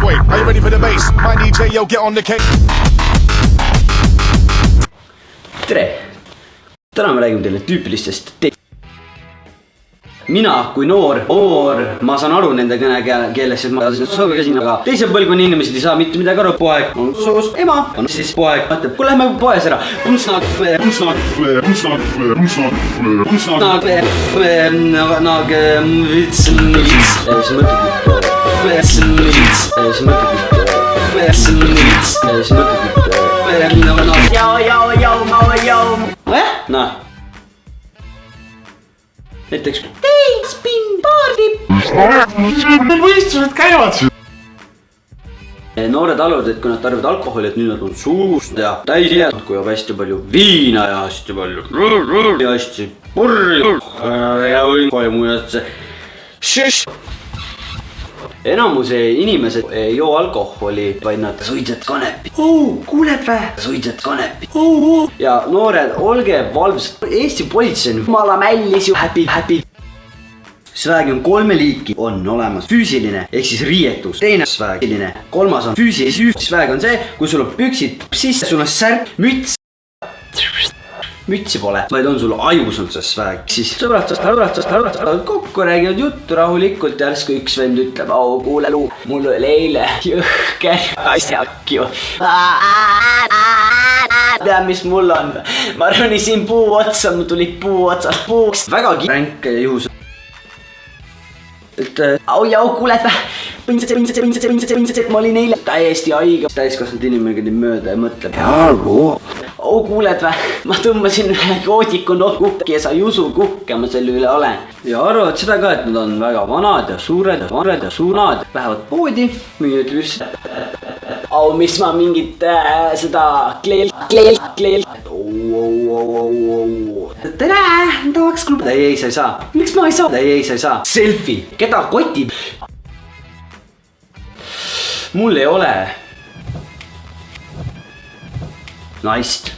boy, are you ready for the bass? My DJ, yo, get on the cake. Tere! Täna me räägime teile tüüpilistest mina kui noor, ma saan aru nende kõnekeeles, sest ma käsin, aga teise põlvkonna inimesed ei saa mitte midagi aru. Poeg on soos, ema on siis poeg, mõtleb, kui lähme poes ära.嗯 Noh näiteks T-spin paardib võistlused käivad. Noored aluvad, et kui nad tarvivad alkoholi, et nüüd nad on suust ja täis jääd, kui jääb hästi palju viina ja hästi palju ja hästi purju ja võimujas enamuse inimesed ei joo alkoholi, vaid nad suitset kanepi. Kuuled vä? Suitset kanepi. Ja noored, olge valvs. Eesti politsei on jumala mällis ju häbi. Svägi on 3 liiki. On olemas füüsiline ehk siis riietus. Teine svägiline. 3. on füüsiline. Sväg on see, kui sul on püksid sisse, sul on särk, müts. Mütsi pole, vaid on sul ajus on see sväg. Siis sõbrad kokku räägivad juttu rahulikult ja järsku üks vend ütleb, kuule luu, mul oli eile jõhker asjak ju. Tea, mis mul on? Ma ronisin puu otsa, mul tuli puu otsast puuks. Väga ränk juhus. Et jau, kuuled vä? Pintsed, ma olin eile täiesti haige. Täiskasvanud inimene käib mööda ja mõtleb. Kuuled vä? Ma tõmbasin koodiku kukki ja sa ei usu kukke, ma selle üle olen. Ja arvavad seda ka, et nad on väga vanad ja suured ja suunad. Lähevad poodi, müüa ütleb just. Mis ma mingit seda kleel. Tere, tahaks klubi. Ei, sa ei saa. Miks ma ei saa? Ei, sa ei saa. Selfie. Keda kotib? Mul ei ole naist.